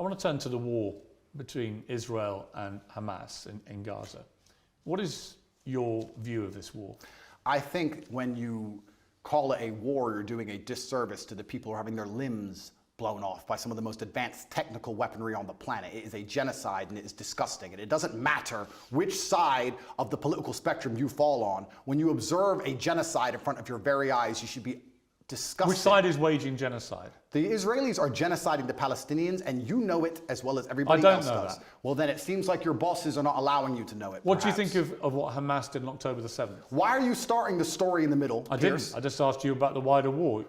want to turn to the war between Israel and Hamas in Gaza. What is your view of this war? I think when you call it a war, you're doing a disservice to the people who are having their limbs blown off by some of the most advanced technical weaponry on the planet. It is a genocide and it is disgusting. And it doesn't matter which side of the political spectrum you fall on. When you observe a genocide in front of your very eyes, you should be disgusted. Which side is waging genocide? The Israelis are genociding the Palestinians, and you know it as well as everybody else does. That. Well, then it seems like your bosses are not allowing you to know it. What do you think of what Hamas did on October the 7th? Why are you starting the story in the middle, Piers? Didn't. I just asked you about the wider war.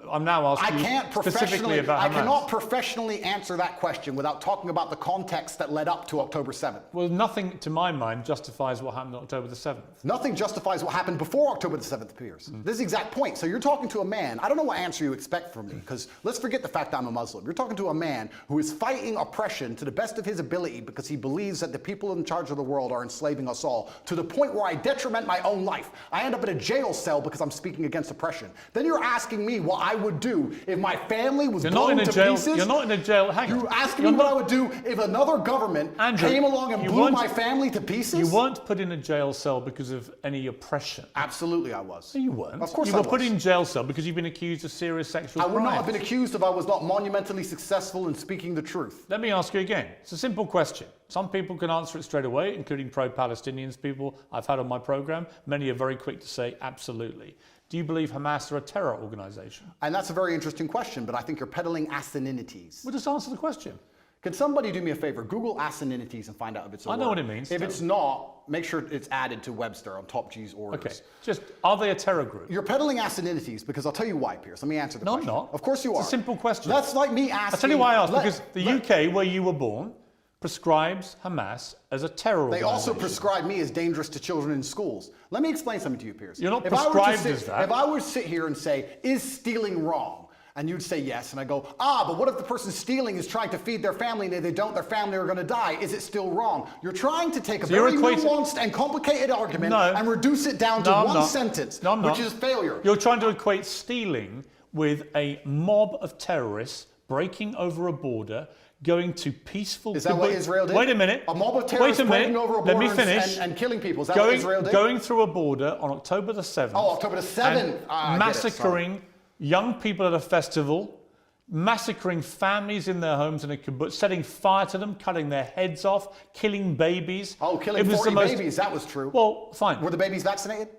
I'm now asking you specifically about Hamas. I cannot professionally answer that question without talking about the context that led up to October 7th. Well, nothing, to my mind, justifies what happened on October the 7th. Nothing justifies what happened before October the 7th, Piers. This is the exact point. So you're talking to a man, I don't know what answer you expect from me, because let's forget the fact that I'm a Muslim. You're talking to a man who is fighting oppression to the best of his ability because he believes that the people in charge of the world are enslaving us all, to the point where I detriment my own life. I end up in a jail cell because I'm speaking against oppression. Then you're asking me what I would do if my family was blown to pieces. You're not in a jail. Hang on. You're asking me what I would do if another government came along and blew my family to pieces? You weren't put in a jail cell because of any oppression. Absolutely I was. No, you weren't. Of course you I were was. put in jail cell because you've been accused of serious sexual crimes. I would not have been accused if I was not monumentally successful in speaking the truth. Let me ask you again. It's a simple question. Some people can answer it straight away, including pro-Palestinians people I've had on my program. Many are very quick to say absolutely. Do you believe Hamas are a terror organization? And that's a very interesting question, but I think you're peddling asininities. Well, just answer the question. Can somebody do me a favor? Google asininities and find out if it's a word. I know what it means. If it's not, make sure it's added to Webster on Top G's orders. Okay. Just, are they a terror group? You're peddling asininities because I'll tell you why, Piers. Let me answer the question. No, I'm not. Of course you are. It's a simple question. That's like me asking... I'll tell you why I asked. Because the UK, where you were born, prescribes Hamas as a terror organization. They also prescribe me as dangerous to children in schools. Let me explain something to you, Piers. You're not prescribed as that. If I were to sit here and say, is stealing wrong? And you'd say yes, and I go, but what if the person stealing is trying to feed their family, and if they don't, their family are going to die? Is it still wrong? You're trying to take a very nuanced and complicated argument and reduce it down to one sentence, which is failure. You're trying to equate stealing with a mob of terrorists breaking over a border, going to peaceful... Is that what Israel did? Wait a minute. A mob of terrorists breaking over a border and killing people. Is that what Israel did? Going through a border on October the 7th. Oh, October the 7th. Massacring young people at a festival, massacring families in their homes in a kibbutz, setting fire to them, cutting their heads off, killing babies. Oh, killing 40 babies. That was true. Well, fine. Were the babies vaccinated?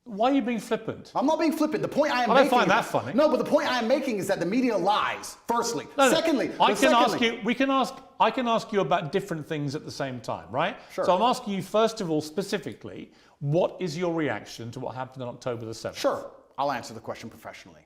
Why are you being flippant? I'm not being flippant. The point I am making... I don't find that funny. No, but the point I am making is that the media lies, firstly. Secondly... I can ask you about different things at the same time, right? Sure. So I'm asking you, first of all, specifically, what is your reaction to what happened on October the 7th? Sure. I'll answer the question professionally.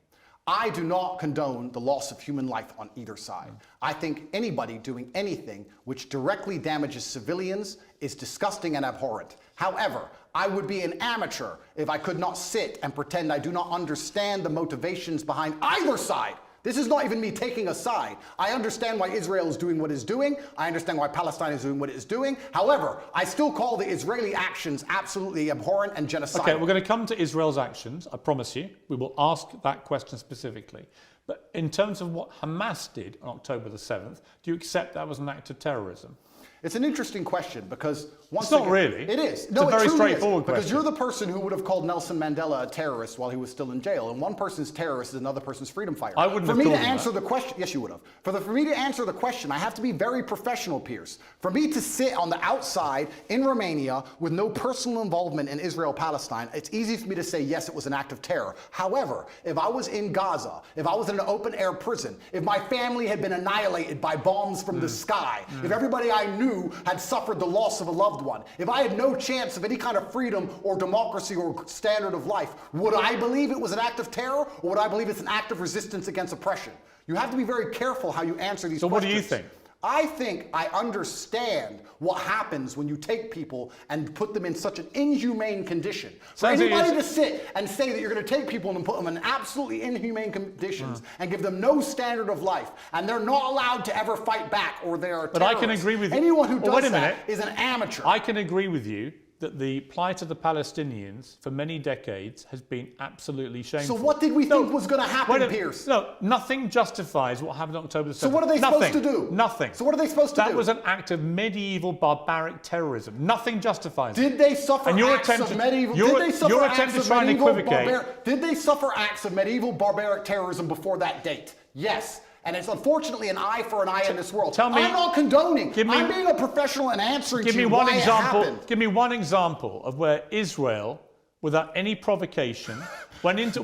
I do not condone the loss of human life on either side. I think anybody doing anything which directly damages civilians is disgusting and abhorrent. However, I would be an amateur if I could not sit and pretend I do not understand the motivations behind either side. This is not even me taking a side. I understand why Israel is doing what it's doing. I understand why Palestine is doing what it's doing. However, I still call the Israeli actions absolutely abhorrent and genocidal. Okay, we're going to come to Israel's actions, I promise you. We will ask that question specifically. But in terms of what Hamas did on October the 7th, do you accept that was an act of terrorism? It's an interesting question because once again... It's not really. It is. It's a very straightforward question. Because you're the person who would have called Nelson Mandela a terrorist while he was still in jail. And one person's terrorist is another person's freedom fighter. I wouldn't have called him that. For me to answer the question... Yes, you would have. For me to answer the question, I have to be very professional, Piers. For me to sit on the outside in Romania with no personal involvement in Israel-Palestine, it's easy for me to say, yes, it was an act of terror. However, if I was in Gaza, if I was in an open-air prison, if my family had been annihilated by bombs from the sky, if everybody I knew had suffered the loss of a loved one, if I had no chance of any kind of freedom or democracy or standard of life, would I believe it was an act of terror, or would I believe it's an act of resistance against oppression? You have to be very careful how you answer these questions. So what do you think? I think I understand what happens when you take people and put them in such an inhumane condition. For anybody to sit and say that you're going to take people and put them in absolutely inhumane conditions and give them no standard of life, and they're not allowed to ever fight back, or they are terrorists. But I can agree with you. Anyone who does that is an amateur. I can agree with you that the plight of the Palestinians for many decades has been absolutely shameful. So what did we think was going to happen, Piers? No, nothing justifies what happened on October the 7th. So what are they supposed to do? Nothing. So what are they supposed to do? That was an act of medieval barbaric terrorism. Nothing justifies it. Did they suffer acts of medieval? Your attempt to try and equivocate. Did they suffer acts of medieval barbaric terrorism before that date? Yes. And it's unfortunately an eye for an eye in this world. Tell me, I'm not condoning. I'm being a professional and answering to you why it happened. Give me one example of where Israel, without any provocation, went into...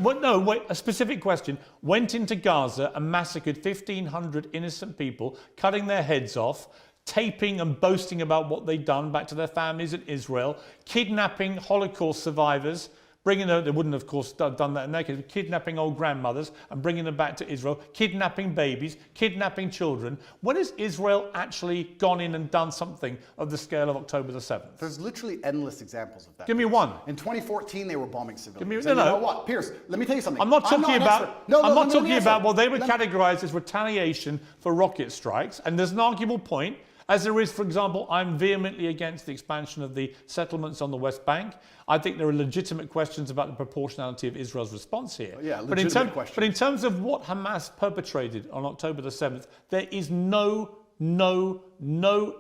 a specific question. Went into Gaza and massacred 1,500 innocent people, cutting their heads off, taping and boasting about what they'd done back to their families in Israel, kidnapping Holocaust survivors, bringing them, they wouldn't have, of course, done that in their case, but kidnapping old grandmothers and bringing them back to Israel, kidnapping babies, kidnapping children. When has Israel actually gone in and done something of the scale of October the 7th? There's literally endless examples of that. Give me one. In 2014, they were bombing civilians. You know what, Piers, let me tell you something. I'm not talking about, well, they were categorized as retaliation for rocket strikes, and there's an arguable point. As there is, for example, I'm vehemently against the expansion of the settlements on the West Bank. I think there are legitimate questions about the proportionality of Israel's response here. Yeah, but in terms of what Hamas perpetrated on October the 7th, there is no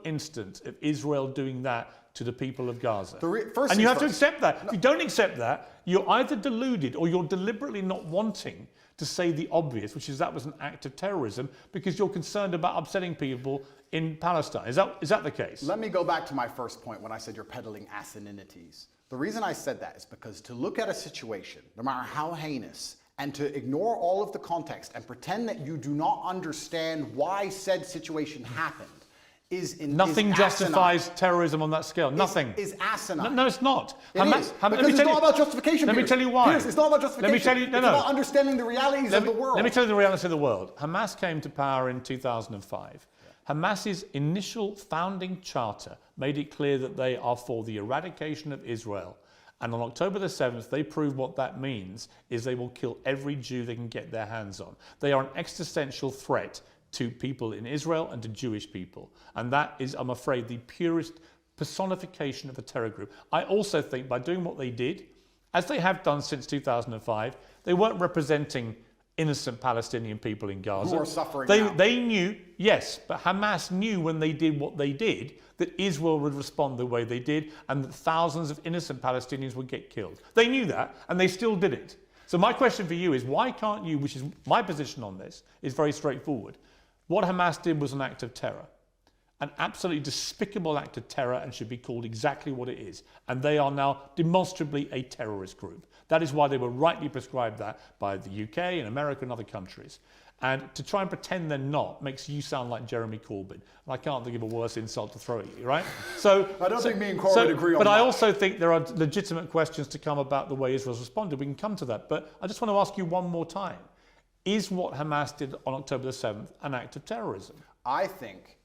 instance of Israel doing that to the people of Gaza. And you have to accept that. If you don't accept that, you're either deluded or you're deliberately not wanting to say the obvious, which is that was an act of terrorism, because you're concerned about upsetting people in Palestine. Is that the case? Let me go back to my first point when I said you're peddling asininities. The reason I said that is because to look at a situation, no matter how heinous, and to ignore all of the context and pretend that you do not understand why said situation happened Nothing justifies terrorism on that scale. Nothing. Is asinine. No, it's not. Because it's not about justification. Let me tell you why. Piers, it's not about justification. Let me tell you, it's about understanding the realities of the world. Let me tell you the reality of the world. Hamas came to power in 2005. Hamas's initial founding charter made it clear that they are for the eradication of Israel. And on October the 7th, they proved what that means is they will kill every Jew they can get their hands on. They are an existential threat to people in Israel and to Jewish people. And that is, I'm afraid, the purest personification of a terror group. I also think by doing what they did, as they have done since 2005, they weren't representing innocent Palestinian people in Gaza. Who are suffering now. They knew, yes, but Hamas knew when they did what they did that Israel would respond the way they did and that thousands of innocent Palestinians would get killed. They knew that, and they still did it. So my question for you is, why can't you, which is my position on this, is very straightforward. What Hamas did was an act of terror, an absolutely despicable act of terror, and should be called exactly what it is. And they are now demonstrably a terrorist group. That is why they were rightly prescribed that by the UK and America and other countries. And to try and pretend they're not makes you sound like Jeremy Corbyn. And I can't think of a worse insult to throw at you, right? So I don't think me and Corbyn agree on that. But I also think there are legitimate questions to come about the way Israel's responded. We can come to that. But I just want to ask you one more time. Is what Hamas did on October the 7th an act of terrorism? I think,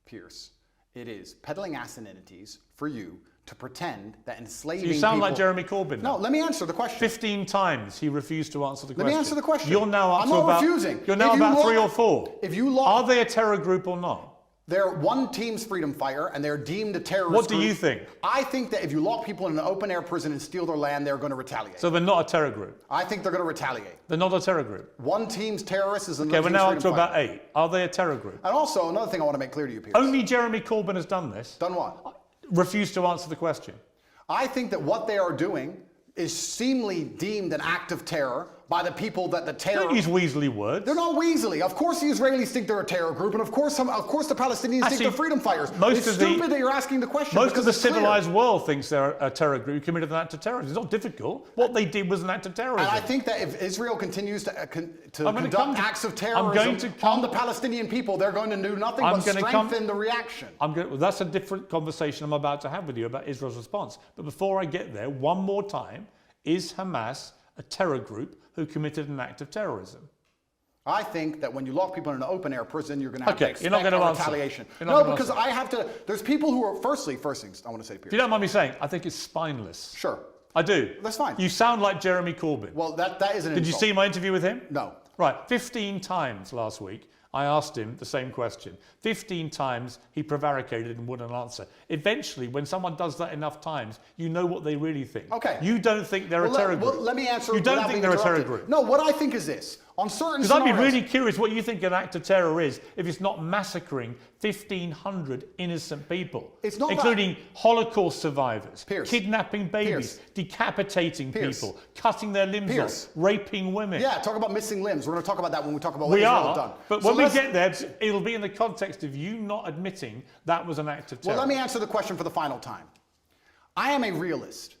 Piers, it is peddling asininities for you to pretend that enslaving people... You sound like Jeremy Corbyn. No, let me answer the question. 15 times he refused to answer the question. Let me answer the question. You're now up I'm to not about... refusing. You're now about 3 or 4. If you look... Are they a terror group or not? They're one team's freedom fighter, and they're deemed a terrorist What do group. you think? I think that if you lock people in an open-air prison and steal their land, they're going to retaliate. So they're not a terror group? I think they're going to retaliate. They're not a terror group? One team's terrorist is another team's freedom fighter. Okay, we're now up to about 8. Are they a terror group? And also, another thing I want to make clear to you, Piers. Only Jeremy Corbyn has done this. Done what? Refused to answer the question. I think that what they are doing is seemingly deemed an act of terror by the people that the terror... Don't use weaselly words. They're not weaselly. Of course the Israelis think they're a terror group, and of course the Palestinians think they're freedom fighters. It's stupid that you're asking the question. Most of the civilized world thinks they're a terror group who committed an act of terrorism. It's not difficult. What they did was an act of terrorism. And I think that if Israel continues to conduct acts of terrorism on the Palestinian people, they're going to do nothing but strengthen the reaction. Well, that's a different conversation I'm about to have with you about Israel's response. But before I get there, one more time, is Hamas a terror group who committed an act of terrorism? I think that when you lock people in an open-air prison, you're going to have to expect you're not going to retaliation. No, because I have to... There's people who are... First things I want to say to Piers. If you don't mind me saying, I think it's spineless. Sure. I do. That's fine. You sound like Jeremy Corbyn. Well, that is an insult. Did you see my interview with him? No. Right. 15 times last week, I asked him the same question. 15 times he prevaricated and wouldn't answer. Eventually, when someone does that enough times, you know what they really think. Okay. You don't think they're a terror group. Well, let me answer. You don't think they're a terror group. No, what I think is this. On certain Because I'd be really curious what you think an act of terror is if it's not massacring 1,500 innocent people, it's not including Holocaust survivors, Piers. kidnapping babies, decapitating people, cutting their limbs off, raping women. Yeah, talk about missing limbs. We're going to talk about that when we talk about We what Israel are, have done. but when we get there, it'll be in the context of you not admitting that was an act of terror. Well, let me answer the question for the final time. I am a realist.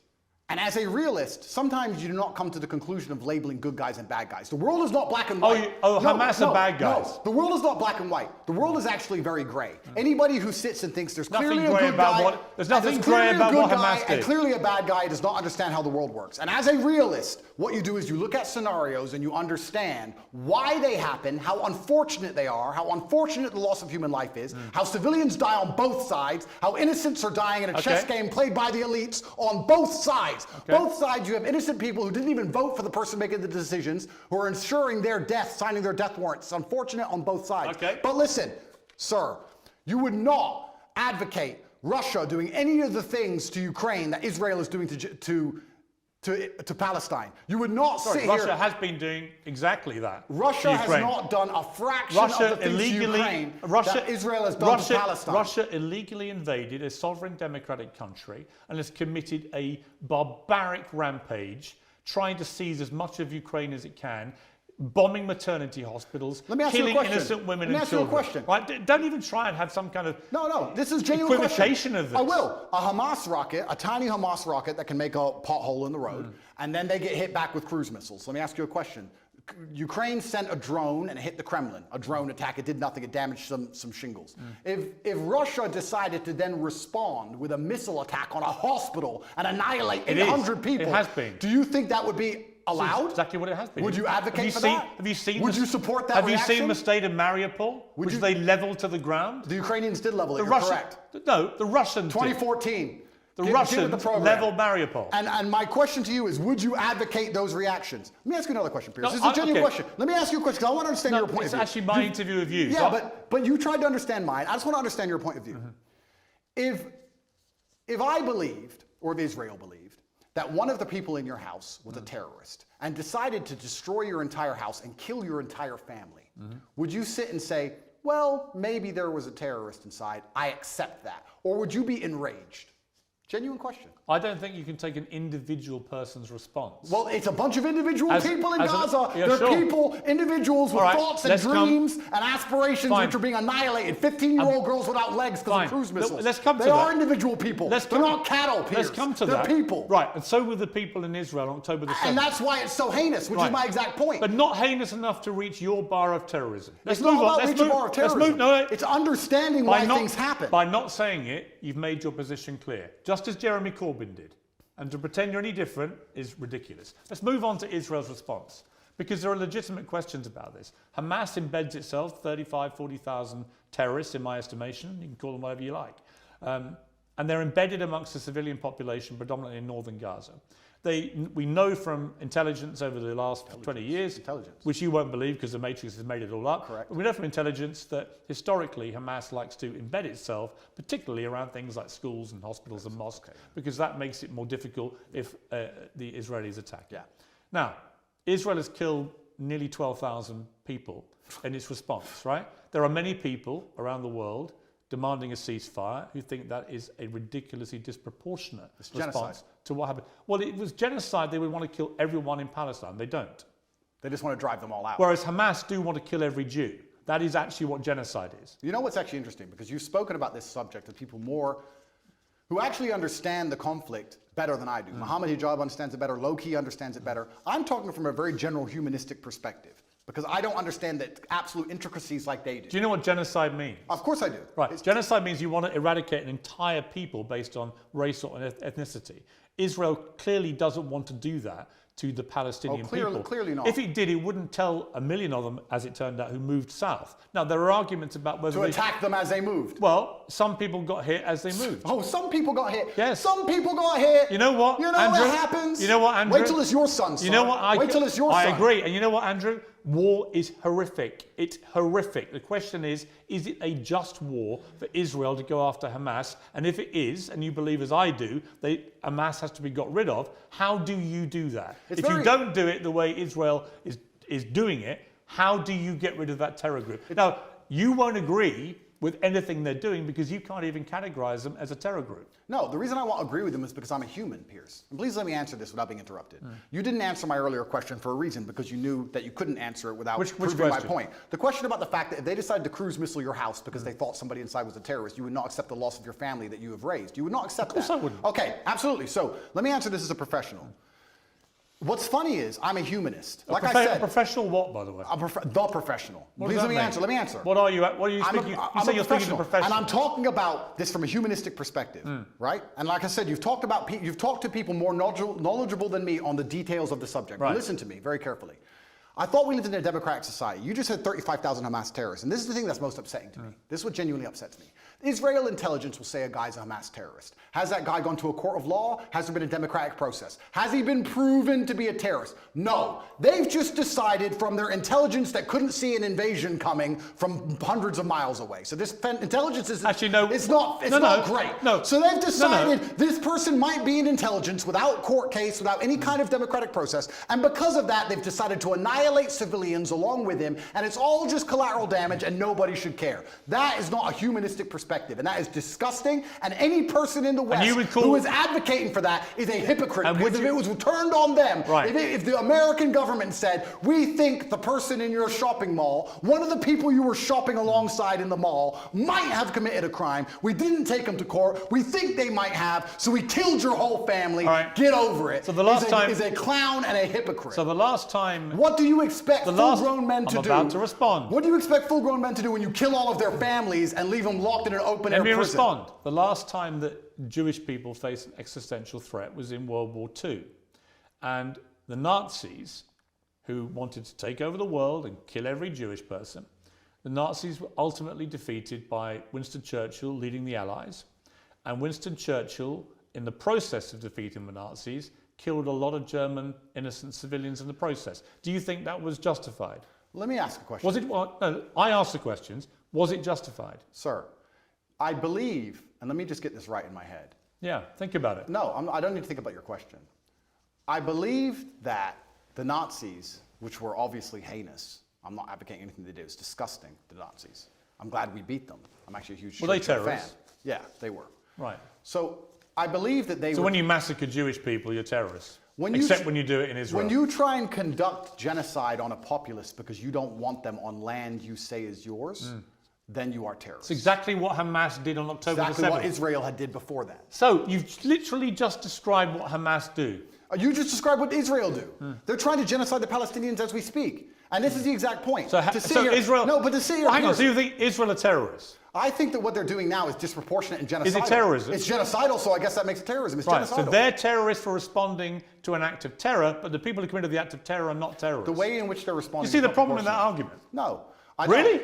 And as a realist, sometimes you do not come to the conclusion of labeling good guys and bad guys. The world is not black and white. Hamas are bad guys. No, the world is not black and white. The world is actually very gray. Anybody who sits and thinks there's clearly a good guy, there's nothing grey about what Hamas did, and clearly a bad guy does not understand how the world works. And as a realist, what you do is you look at scenarios and you understand why they happen, how unfortunate they are, how unfortunate the loss of human life is, how civilians die on both sides, how innocents are dying in a chess game played by the elites on both sides. Both sides, you have innocent people who didn't even vote for the person making the decisions, who are ensuring their death, signing their death warrants. It's unfortunate on both sides. But listen, sir, you would not advocate Russia doing any of the things to Ukraine that Israel is doing to Palestine. You would not sit here. Russia has been doing exactly that. Russia has not done a fraction of the things to Ukraine that Israel has done to Palestine. Russia illegally invaded a sovereign democratic country and has committed a barbaric rampage, trying to seize as much of Ukraine as it can, bombing maternity hospitals, killing innocent women and children. Right? Don't even try and have some kind of this is genuine equivocation of this. I will. A Hamas rocket, a tiny Hamas rocket that can make a pothole in the road, and then they get hit back with cruise missiles. Let me ask you a question. Ukraine sent a drone and it hit the Kremlin. A drone attack. It did nothing. It damaged some shingles. If Russia decided to then respond with a missile attack on a hospital and annihilate 800 people, it has been. Do you think that would be allowed? That's exactly what it has been. Would you advocate for that? Have you seen? Would you support that Have reaction? you seen the state of Mariupol, which they leveled to the ground? The Ukrainians did level it. You're correct. No, the Russians 2014. The Russians leveled Mariupol. And my question to you is, would you advocate those reactions? Let me ask you another question, Piers. This is a genuine question. Let me ask you a question, because I want to understand your point of view. It's actually my interview of you. Yeah, but you tried to understand mine. I just want to understand your point of view. If I believed, or if Israel believed, that one of the people in your house was a terrorist and decided to destroy your entire house and kill your entire family, would you sit and say, well, maybe there was a terrorist inside, I accept that? Or would you be enraged? Genuine question. I don't think you can take an individual person's response. Well, it's a bunch of individual people in Gaza. They're people, individuals with thoughts and dreams and aspirations which are being annihilated. 15-year-old girls without legs because of cruise missiles. Let's come to they are individual people. They're not cattle, Piers. Let's come to that. They're people. Right, and so were the people in Israel on October the 7th. And that's why it's so heinous, which is my exact point. But not heinous enough to reach your bar of terrorism. It's not about reaching bar of terrorism. It's understanding why things happen. By not saying it, you've made your position clear. Just as Jeremy Corbyn did. And to pretend you're any different is ridiculous. Let's move on to Israel's response, because there are legitimate questions about this. Hamas embeds itself, 40,000 terrorists in my estimation. You can call them whatever you like. And they're embedded amongst the civilian population, predominantly in northern Gaza. We know from intelligence over the last 20 years, which you won't believe because the Matrix has made it all up. Correct. But we know from intelligence that historically Hamas likes to embed itself, particularly around things like schools and hospitals and mosques, because that makes it more difficult if the Israelis attack. Yeah. Now, Israel has killed nearly 12,000 people in its response, right? There are many people around the world demanding a ceasefire who think that is a ridiculously disproportionate response to what happened. Well, it was genocide. They would want to kill everyone in Palestine. They don't. They just want to drive them all out. Whereas Hamas do want to kill every Jew. That is actually what genocide is. You know what's actually interesting? Because you've spoken about this subject with people who actually understand the conflict better than I do. Mohammed Hijab understands it better. Low-key understands it better. I'm talking from a very general humanistic perspective, because I don't understand the absolute intricacies like they do. Do you know what genocide means? Of course I do. Right. Genocide means you want to eradicate an entire people based on race or ethnicity. Israel clearly doesn't want to do that to the Palestinian people. Clearly not. If it did, it wouldn't tell a million of them, as it turned out, who moved south. Now, there are arguments about whether to attack them as they moved. Well, some people got hit as they moved. Oh, some people got hit. Yes. Some people got hit. You know what, You know Andrew? what happens? You know what, Andrew? Wait till it's your son, son. You know what? Wait till it's your son. I agree. And you know what, Andrew? War is horrific. It's horrific. The question is it a just war for Israel to go after Hamas? And if it is, and you believe as I do, Hamas has to be got rid of, how do you do that? If you don't do it the way Israel is doing it, how do you get rid of that terror group? Now, you won't agree with anything they're doing because you can't even categorize them as a terror group. No, the reason I won't agree with them is because I'm a human, Piers. And please let me answer this without being interrupted. You didn't answer my earlier question for a reason, because you knew that you couldn't answer it without proving my point. The question about the fact that if they decided to cruise missile your house because they thought somebody inside was a terrorist, you would not accept the loss of your family that you have raised. You would not accept that. Of course I wouldn't. Okay, absolutely. So let me answer this as a professional. What's funny is I'm a humanist. Like I said, a professional what, by the way? The professional. Please let me answer. Let me answer. What are you? What are you thinking? You say you're thinking of professional, and I'm talking about this from a humanistic perspective, right? And like I said, you've talked to people more knowledgeable than me on the details of the subject. Right. Listen to me very carefully. I thought we lived in a democratic society. You just said 35,000 Hamas terrorists, and this is the thing that's most upsetting to me. This is what genuinely upsets me. Israel intelligence will say a guy's a Hamas terrorist. Has that guy gone to a court of law? Has there been a democratic process? Has he been proven to be a terrorist? No. They've just decided from their intelligence that couldn't see an invasion coming from hundreds of miles away. So this intelligence is actually no. It's not great. No. So they've decided this person might be in intelligence without court case, without any kind of democratic process, and because of that, they've decided to annihilate civilians along with him, and it's all just collateral damage, and nobody should care. That is not a humanistic perspective, and that is disgusting. And any person in the West who is advocating for that is a hypocrite. Because if it was turned on them, if the American government said, we think the person in your shopping mall, one of the people you were shopping alongside in the mall, might have committed a crime. We didn't take them to court. We think they might have, so we killed your whole family. Get over it. So the last time is a clown and a hypocrite. So the last time, what do you expect full-grown men to do? I'm about to respond. What do you expect full-grown men to do when you kill all of their families and leave them locked in an open-air prison? Let me respond. The last time that Jewish people faced an existential threat was in World War II. And the Nazis, who wanted to take over the world and kill every Jewish person, the Nazis were ultimately defeated by Winston Churchill leading the Allies. And Winston Churchill, in the process of defeating the Nazis, killed a lot of German innocent civilians in the process. Do you think that was justified? Let me ask a question. Was it? Well, no, I asked the questions. Was it justified? Sir, I believe, and let me just get this right in my head. Yeah, think about it. No, I don't need to think about your question. I believe that the Nazis, which were obviously heinous, I'm not advocating anything they did, it's disgusting, the Nazis. I'm glad we beat them. I'm actually a huge Were they terrorists? fan. Yeah, they were. Right. So I believe that they were... So when you massacre Jewish people, you're terrorists? Except when you do it in Israel. When you try and conduct genocide on a populace because you don't want them on land you say is yours, then you are terrorists. It's exactly what Hamas did on October the 7th. Exactly what Israel had did before that. So you've literally just described what Hamas do. You just described what Israel do. They're trying to genocide the Palestinians as we speak. And this is the exact point. So Israel... No, but to sit here... Hang on, so you think Israel are terrorists? I think that what they're doing now is disproportionate and genocidal. Is it terrorism? It's genocidal, so I guess that makes it terrorism. It's genocidal. So they're terrorists for responding to an act of terror, but the people who committed the act of terror are not terrorists. The way in which they're responding... You see the problem in that argument? No. Really?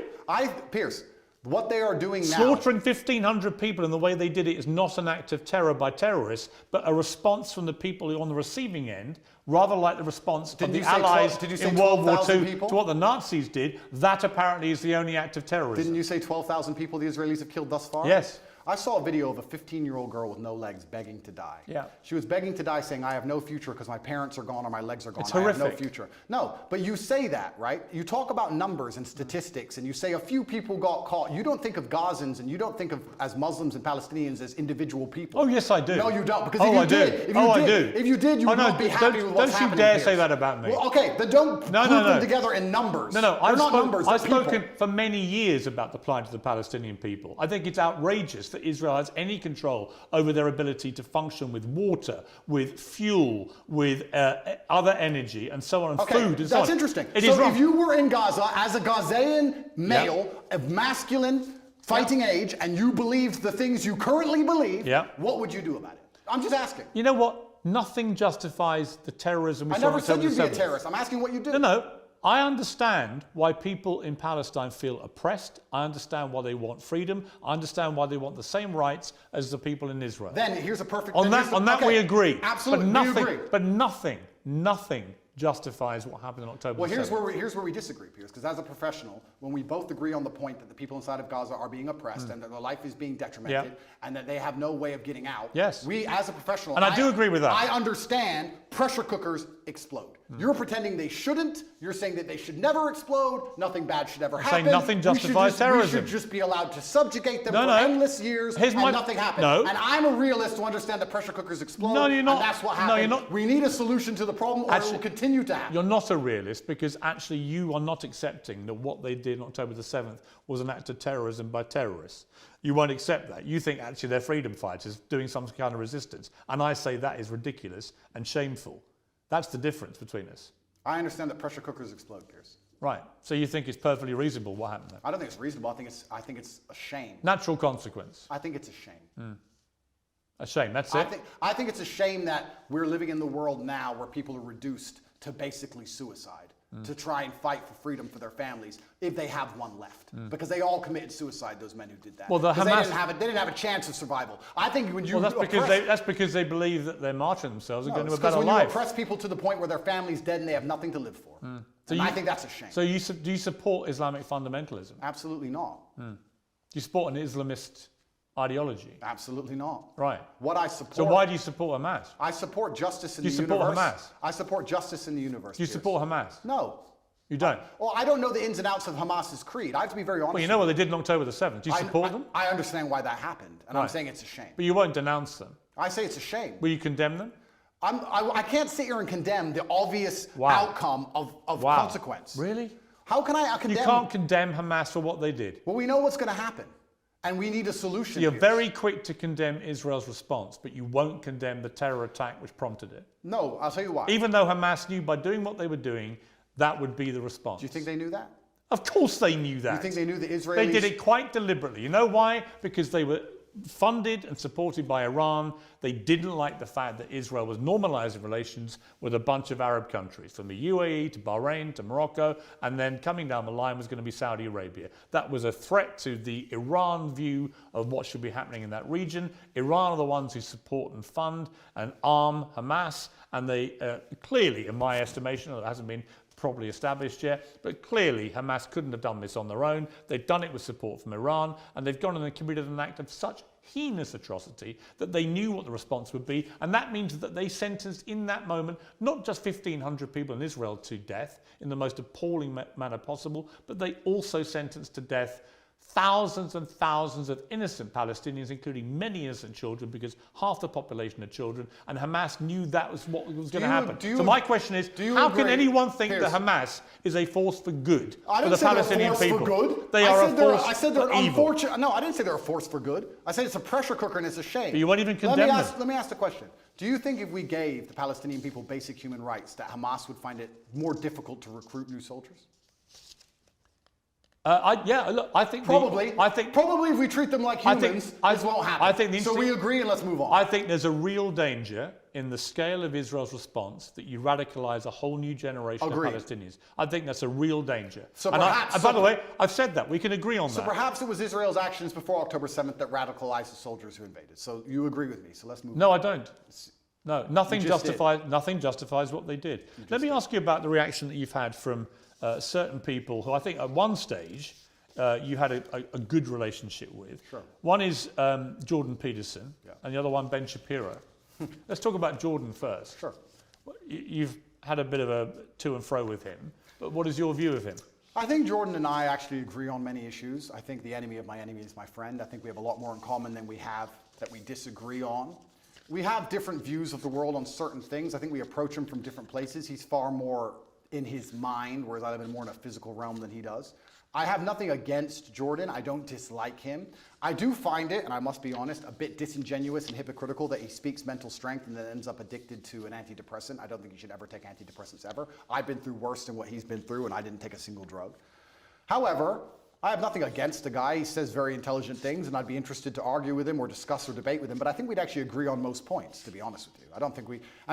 Piers, what they are doing now... Slaughtering 1,500 people in the way they did it is not an act of terror by terrorists, but a response from the people who are on the receiving end, rather like the response of the Allies in World War II to what the Nazis did. That apparently is the only act of terrorism. Didn't you say 12,000 people the Israelis have killed thus far? Yes. I saw a video of a 15-year-old girl with no legs begging to die. Yeah. She was begging to die saying, I have no future because my parents are gone or my legs are gone. It's horrific. I have no future. No, but you say that, right? You talk about numbers and statistics and you say a few people got caught. You don't think of Gazans and you don't think of as Muslims and Palestinians as individual people. Oh, yes, I do. No, you don't. Because if you did, you would not be happy with what's happening. Don't you dare say that about me. Well, okay, then don't group them together in numbers. No, they're not numbers, they're I've spoken people. for many years about the plight of the Palestinian people. I think it's outrageous that Israel has any control over their ability to function with water, with fuel, with other energy, and so on, and food, and so on. That's interesting. So if you were in Gaza as a Gazan male, of masculine, fighting age, and you believed the things you currently believe, what would you do about it? I'm just asking. You know what? Nothing justifies the terrorism we saw. I never said you'd be a terrorist. I'm asking what you do. No. I understand why people in Palestine feel oppressed. I understand why they want freedom. I understand why they want the same rights as the people in Israel. Then here's a perfect... On that we agree. Absolutely, we agree. But nothing justifies what happened in October. Well, here's where we disagree, Piers, because as a professional, when we both agree on the point that the people inside of Gaza are being oppressed and that their life is being detrimented and that they have no way of getting out, we, as a professional, and I do agree with that. I understand pressure cookers explode. You're pretending they shouldn't. You're saying that they should never explode. Nothing bad should ever happen. Saying nothing justifies terrorism. We should just be allowed to subjugate them for endless years and nothing happens. And I'm a realist to understand that pressure cookers explode. No, you're not. And that's what happened. No, you're not. We need a solution to the problem, or it will continue to happen. You're not a realist, because actually you are not accepting that what they did on October the 7th was an act of terrorism by terrorists. You won't accept that. You think actually they're freedom fighters doing some kind of resistance. And I say that is ridiculous and shameful. That's the difference between us. I understand that pressure cookers explode, Piers. Right. So you think it's perfectly reasonable what happened there? I don't think it's reasonable. I think it's a shame. Natural consequence. I think it's a shame. A shame. That's it. I think it's a shame that we're living in the world now where people are reduced to basically suicide to try and fight for freedom for their families if they have one left, because they all committed suicide. Those men who did that. Well, the Hamas, they didn't have a chance of survival. I think when you that's because they believe that they're martyring themselves and going to a better life. life. You oppress people to the point where their family's dead and they have nothing to live for. So I think that's a shame. So do you support Islamic fundamentalism? Absolutely not. Do you support an Islamist ideology? Absolutely not. Right. What I support. So why do you support Hamas? I support justice in the universe. Do you support Hamas? I support justice in the universe. Do you support Hamas? No. You don't? Well, I don't know the ins and outs of Hamas's creed. I have to be very honest. Well, you know what they did on October the 7th. Do you support them? I understand why that happened, and I'm saying it's a shame. But you won't denounce them. I say it's a shame. Will you condemn them? I can't sit here and condemn the obvious outcome of consequence. Really? How can I condemn? You can't condemn Hamas for what they did. Well, we know what's going to happen, and we need a solution. So you're very quick to condemn Israel's response, but you won't condemn the terror attack which prompted it. No, I'll tell you why. Even though Hamas knew by doing what they were doing, that would be the response. Do you think they knew that? Of course they knew that. You think they knew the Israelis? They did it quite deliberately. You know why? Because they were funded and supported by Iran. They didn't like the fact that Israel was normalizing relations with a bunch of Arab countries, from the UAE to Bahrain to Morocco, and then coming down the line was going to be Saudi Arabia. That was a threat to the Iran view of what should be happening in that region. Iran are the ones who support and fund and arm Hamas, and they clearly, in my estimation, it hasn't been probably established yet, but clearly Hamas couldn't have done this on their own. They've done it with support from Iran, and they've gone and committed an act of such heinous atrocity that they knew what the response would be, and that means that they sentenced in that moment not just 1,500 people in Israel to death in the most appalling manner possible, but they also sentenced to death thousands and thousands of innocent Palestinians, including many innocent children, because half the population are children, and Hamas knew that was what was going to happen. So my question is, how can anyone think that Hamas is a force for good for the Palestinian people? They are a force for evil. No, I didn't say they're a force for good. I said it's a pressure cooker and it's a shame. But you won't even condemn them. Let me ask the question. Do you think if we gave the Palestinian people basic human rights, that Hamas would find it more difficult to recruit new soldiers? I think probably if we treat them like humans, this won't happen. So we agree and let's move on. I think there's a real danger in the scale of Israel's response that you radicalize a whole new generation of Palestinians. I think that's a real danger. So by the way, I've said that. We can agree on that. So perhaps it was Israel's actions before October 7th that radicalized the soldiers who invaded. So you agree with me. So let's move on. No, I don't. No, nothing justifies what they did. Let me ask you about the reaction that you've had from certain people who I think at one stage you had a good relationship with. Sure. One is Jordan Peterson, and the other one Ben Shapiro. Let's talk about Jordan first. Sure. You've had a bit of a to and fro with him, but what is your view of him? I think Jordan and I actually agree on many issues. I think the enemy of my enemy is my friend. I think we have a lot more in common than we have that we disagree on. We have different views of the world on certain things. I think we approach him from different places. He's far more in his mind, whereas I live in more in a physical realm than he does. I have nothing against Jordan. I don't dislike him. I do find it, and I must be honest, a bit disingenuous and hypocritical that he speaks mental strength and then ends up addicted to an antidepressant. I don't think he should ever take antidepressants ever. I've been through worse than what he's been through, and I didn't take a single drug. However, I have nothing against the guy. He says very intelligent things, and I'd be interested to argue with him or discuss or debate with him, but I think we'd actually agree on most points, to be honest with you. I don't think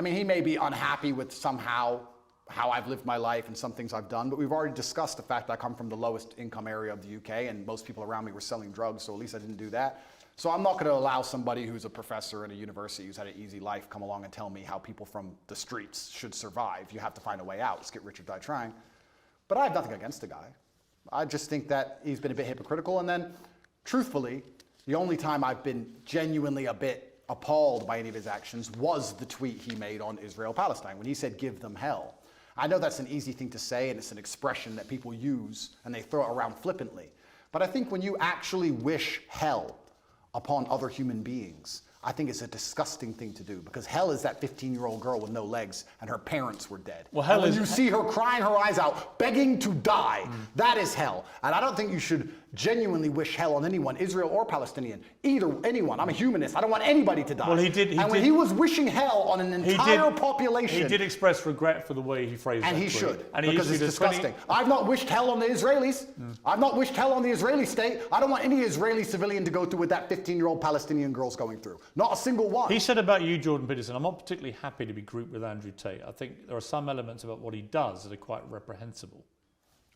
he may be unhappy with somehow how I've lived my life and some things I've done, but we've already discussed the fact that I come from the lowest income area of the UK and most people around me were selling drugs, so at least I didn't do that. So I'm not going to allow somebody who's a professor at a university who's had an easy life come along and tell me how people from the streets should survive. You have to find a way out. Let's get rich or die trying. But I have nothing against the guy. I just think that he's been a bit hypocritical. And then, truthfully, the only time I've been genuinely a bit appalled by any of his actions was the tweet he made on Israel-Palestine when he said, "Give them hell." I know that's an easy thing to say, and it's an expression that people use and they throw it around flippantly. But I think when you actually wish hell upon other human beings, I think it's a disgusting thing to do, because hell is that 15-year-old girl with no legs and her parents were dead. Well, hell and when is, you see her crying her eyes out, begging to die, that is hell. And I don't think you should genuinely wish hell on anyone, Israel or Palestinian, anyone. I'm a humanist. I don't want anybody to die. Well, he did. When he was wishing hell on an entire population, he did express regret for the way he phrased it. And he should, and he because it's disgusting. I've not wished hell on the Israelis. I've not wished hell on the Israeli state. I don't want any Israeli civilian to go through what that 15-year-old Palestinian girl's going through. Not a single one. He said about you, Jordan Peterson, I'm not particularly happy to be grouped with Andrew Tate. I think there are some elements about what he does that are quite reprehensible.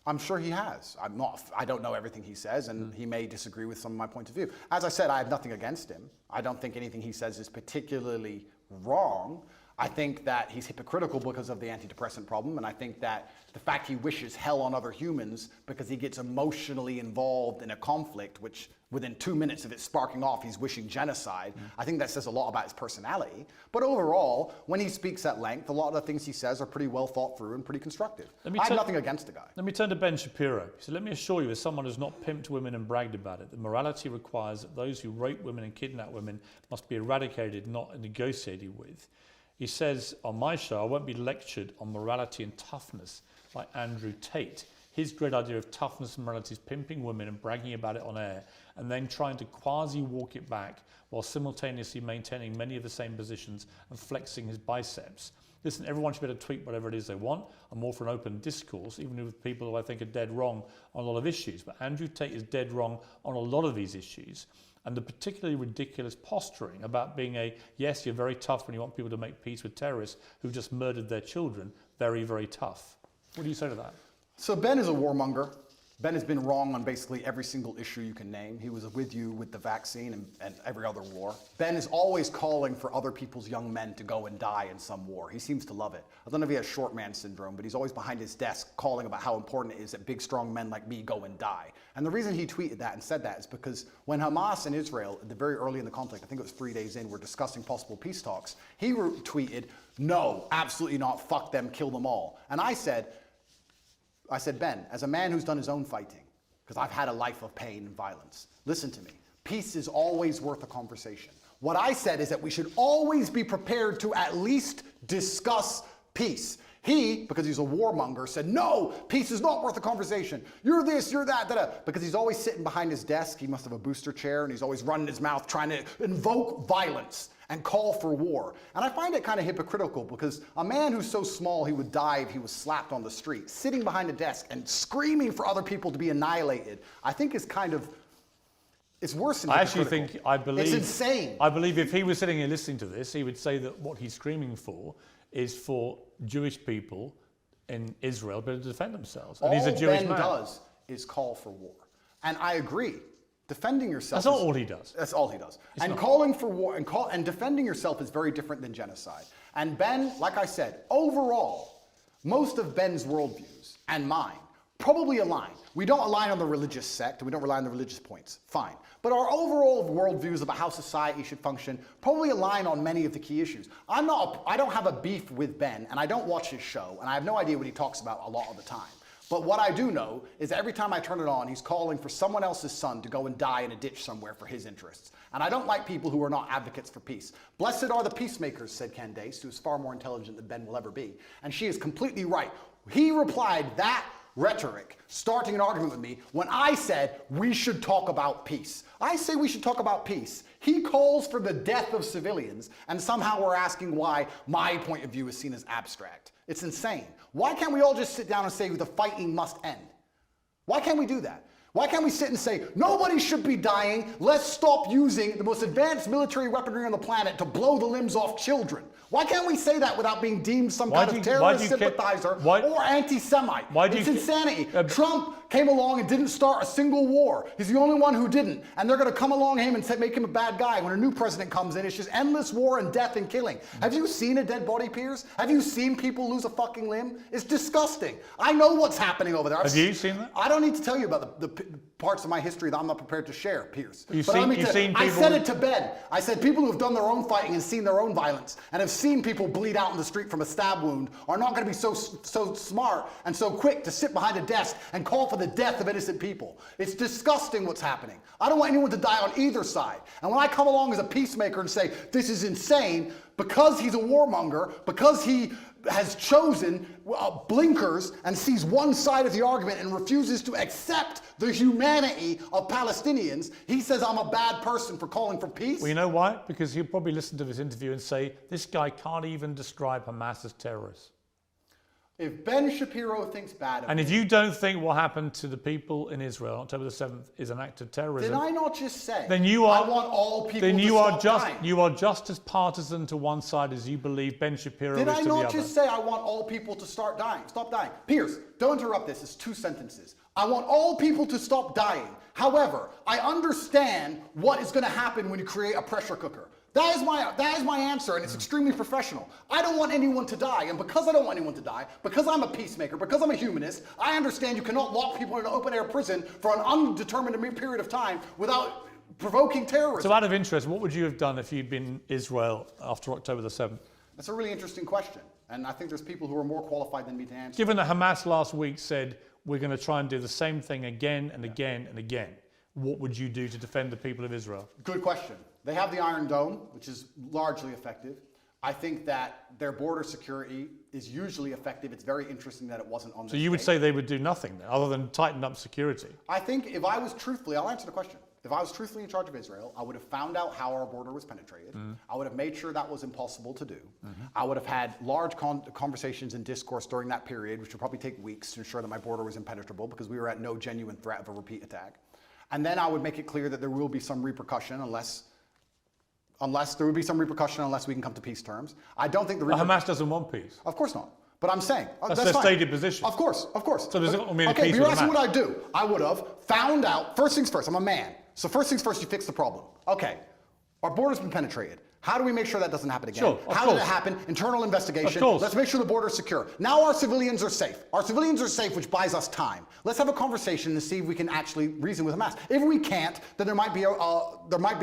I'm sure he has. I don't know everything he says, and he may disagree with some of my point of view. As I said, I have nothing against him. I don't think anything he says is particularly wrong. I think that he's hypocritical because of the antidepressant problem, and I think that the fact he wishes hell on other humans because he gets emotionally involved in a conflict, which within 2 minutes of it sparking off, he's wishing genocide. I think that says a lot about his personality. But overall, when he speaks at length, a lot of the things he says are pretty well thought through and pretty constructive. I have nothing against the guy. Let me turn to Ben Shapiro. He said, "Let me assure you, as someone who's not pimped women and bragged about it, that morality requires that those who rape women and kidnap women must be eradicated, not negotiated with." He says, on my show, I won't be lectured on morality and toughness by Andrew Tate. His great idea of toughness and morality is pimping women and bragging about it on air, and then trying to quasi-walk it back while simultaneously maintaining many of the same positions and flexing his biceps. Listen, everyone should be able to tweet whatever it is they want. I'm all for an open discourse, even with people who I think are dead wrong on a lot of issues. But Andrew Tate is dead wrong on a lot of these issues. And the particularly ridiculous posturing about being yes, you're very tough when you want people to make peace with terrorists who've just murdered their children, very, very tough. What do you say to that? So Ben is a warmonger. Ben has been wrong on basically every single issue you can name. He was with you with the vaccine and every other war. Ben is always calling for other people's young men to go and die in some war. He seems to love it. I don't know if he has short man syndrome, but he's always behind his desk calling about how important it is that big, strong men like me go and die. And the reason he tweeted that and said that is because when Hamas and Israel, at the very early in the conflict, I think it was 3 days in, were discussing possible peace talks, he tweeted, "No, absolutely not, fuck them, kill them all." And I said, Ben, as a man who's done his own fighting, because I've had a life of pain and violence, listen to me. Peace is always worth a conversation. What I said is that we should always be prepared to at least discuss peace. He, because he's a warmonger, said, "No, peace is not worth a conversation. You're this, you're that, da-da." Because he's always sitting behind his desk. He must have a booster chair, and he's always running his mouth trying to invoke violence and call for war. And I find it kind of hypocritical, because a man who's so small he would die if he was slapped on the street, sitting behind a desk and screaming for other people to be annihilated, I think is kind of, it's worse than hypocritical. It's insane. I believe if he was sitting here listening to this, he would say that what he's screaming for is for Jewish people in Israel to be able to defend themselves. And he's a Jewish man. All Ben does is call for war. And I agree. Defending yourself. That's not all he does. That's all he does. And calling for war and defending yourself is very different than genocide. And Ben, like I said, overall, most of Ben's worldviews and mine probably align. We don't align on the religious sect, and we don't rely on the religious points. Fine. But our overall worldviews about how society should function probably align on many of the key issues. I don't have a beef with Ben, and I don't watch his show, and I have no idea what he talks about a lot of the time. But what I do know is that every time I turn it on, he's calling for someone else's son to go and die in a ditch somewhere for his interests. And I don't like people who are not advocates for peace. "Blessed are the peacemakers," said Candente, who is far more intelligent than Ben will ever be. And she is completely right. He replied that rhetoric, starting an argument with me, when I said we should talk about peace. I say we should talk about peace. He calls for the death of civilians, and somehow we're asking why my point of view is seen as abstract. It's insane. Why can't we all just sit down and say the fighting must end? Why can't we do that? Why can't we sit and say, nobody should be dying, let's stop using the most advanced military weaponry on the planet to blow the limbs off children? Why can't we say that without being deemed some kind of terrorist sympathizer or anti-Semite? It's insanity. Trump came along and didn't start a single war. He's the only one who didn't. And they're going to come along him and make him a bad guy. When a new president comes in, it's just endless war and death and killing. Have you seen a dead body, Piers? Have you seen people lose a fucking limb? It's disgusting. I know what's happening over there. Have you seen that? I don't need to tell you about the parts of my history that I'm not prepared to share, Piers. You've seen people... I said it to Ben. I said people who have done their own fighting and seen their own violence and have seen people bleed out in the street from a stab wound are not going to be so smart and so quick to sit behind a desk and call for the death of innocent people. It's disgusting what's happening. I don't want anyone to die on either side. And when I come along as a peacemaker and say, this is insane, because he's a warmonger, because he has chosen blinkers and sees one side of the argument and refuses to accept the humanity of Palestinians, he says I'm a bad person for calling for peace. Well, you know why? Because he'll probably listen to this interview and say, this guy can't even describe Hamas as terrorists. If Ben Shapiro thinks bad of And if you don't think what happened to the people in Israel on October the 7th is an act of terrorism, did I not just say then you are, I want all people then to you stop are just dying? You are just as partisan to one side as you believe Ben Shapiro Did is I to the not other. just say I want all people to start dying? Stop dying. Piers, don't interrupt this. It's 2 sentences. I want all people to stop dying. However, I understand what is going to happen when you create a pressure cooker. That is my answer, and it's extremely professional. I don't want anyone to die, and because I don't want anyone to die, because I'm a peacemaker, because I'm a humanist, I understand you cannot lock people in an open-air prison for an undetermined period of time without provoking terrorism. So out of interest, what would you have done if you'd been Israel after October the 7th? That's a really interesting question, and I think there's people who are more qualified than me to answer. Given that Hamas last week said, we're going to try and do the same thing again and again and again, what would you do to defend the people of Israel? Good question. They have the Iron Dome, which is largely effective. I think that their border security is usually effective. It's very interesting that it wasn't on this So you would day. say they would do nothing then, other than tighten up security? I think if I was truthfully, I'll answer the question. If I was truthfully in charge of Israel, I would have found out how our border was penetrated. I would have made sure that was impossible to do. I would have had large conversations and discourse during that period, which would probably take weeks to ensure that my border was impenetrable because we were at no genuine threat of a repeat attack. And then I would make it clear that there will be some repercussion unless we can come to peace terms. I don't think the Hamas doesn't want peace. Of course not. But I'm saying That's their fine. stated position. Of course. So does it mean okay, peace but you're with asking Hamas? what I'd do. I would have found out, first things first, I'm a man. So first things first, you fix the problem. Okay, our border's been penetrated. How do we make sure that doesn't happen again? Sure, How did it happen? Internal investigation. Of course. Let's make sure the border's secure. Now our civilians are safe. Our civilians are safe, which buys us time. Let's have a conversation and see if we can actually reason with Hamas. If we can't, then there might be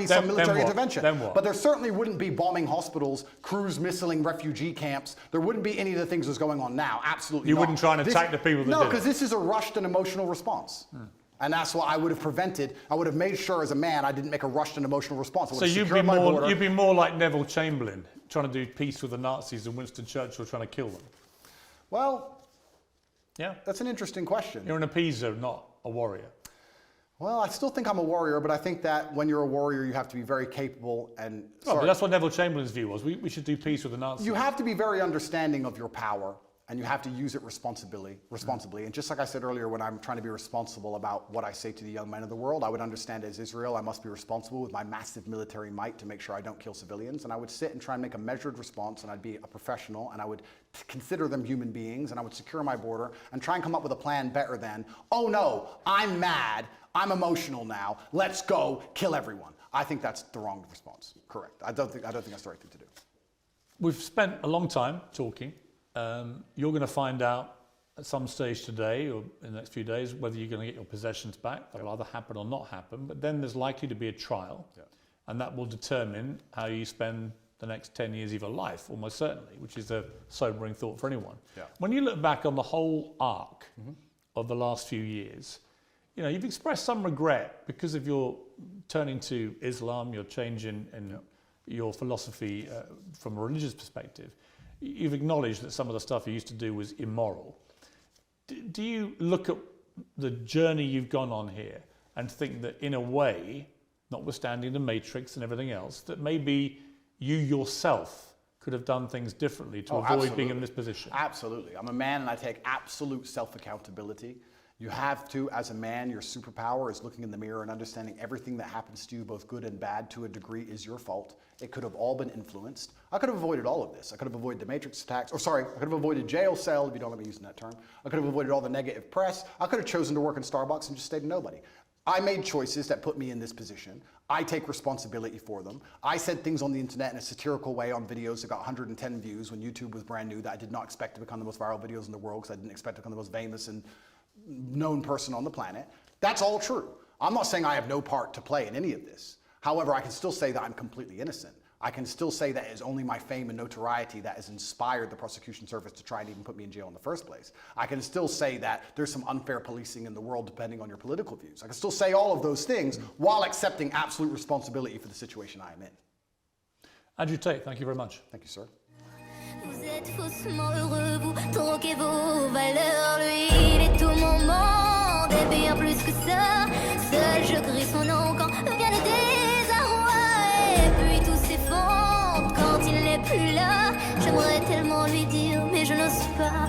some military intervention. Then what? But there certainly wouldn't be bombing hospitals, cruise missiling refugee camps. There wouldn't be any of the things that's going on now. Absolutely You not. wouldn't try and attack the people that No, did it. because this is a rushed and emotional response. And that's what I would have prevented. I would have made sure as a man I didn't make a rushed and emotional response. So you'd be more like Neville Chamberlain, trying to do peace with the Nazis and Winston Churchill trying to kill them. Well, yeah, that's an interesting question. You're an appeaser, not a warrior. Well, I still think I'm a warrior, but I think that when you're a warrior, you have to be very capable and... But that's what Neville Chamberlain's view was. We should do peace with the Nazis. You have to be very understanding of your power, and you have to use it responsibly. And just like I said earlier, when I'm trying to be responsible about what I say to the young men of the world, I would understand as Israel, I must be responsible with my massive military might to make sure I don't kill civilians. And I would sit and try and make a measured response, and I'd be a professional, and I would consider them human beings, and I would secure my border and try and come up with a plan better than, oh no, I'm mad, I'm emotional now, let's go kill everyone. I think that's the wrong response. Correct. I don't think that's the right thing to do. We've spent a long time talking. You're going to find out at some stage today or in the next few days whether you're going to get your possessions back. That'll either happen or not happen. But then there's likely to be a trial, and that will determine how you spend the next 10 years of your life, almost certainly, which is a sobering thought for anyone. When you look back on the whole arc of the last few years, you know, you've expressed some regret because of your turning to Islam, your change in your philosophy from a religious perspective. You've acknowledged that some of the stuff you used to do was immoral. Do you look at the journey you've gone on here and think that in a way, notwithstanding the matrix and everything else, that maybe you yourself could have done things differently to avoid being in this position? Absolutely. I'm a man and I take absolute self-accountability. You have to, as a man, your superpower is looking in the mirror and understanding everything that happens to you, both good and bad, to a degree is your fault. It could have all been influenced. I could have avoided all of this. I could have avoided the Matrix attacks, I could have avoided jail cell, if you don't let me using that term. I could have avoided all the negative press. I could have chosen to work in Starbucks and just stayed a nobody. I made choices that put me in this position. I take responsibility for them. I said things on the internet in a satirical way on videos that got 110 views when YouTube was brand new that I did not expect to become the most viral videos in the world because I didn't expect to become the most famous and known person on the planet. That's all true. I'm not saying I have no part to play in any of this. However, I can still say that I'm completely innocent. I can still say that it is only my fame and notoriety that has inspired the prosecution service to try and even put me in jail in the first place. I can still say that there's some unfair policing in the world depending on your political views. I can still say all of those things while accepting absolute responsibility for the situation I am in. Andrew Tate, thank you very much. Thank you, sir. Vous êtes faussement heureux, vous troquez vos valeurs. Lui, il est tout mon monde, et bien plus que ça. Seul je crie son nom quand vient le désarroi. Et puis tout s'effondre quand il n'est plus là. J'aimerais tellement lui dire, mais je n'ose pas.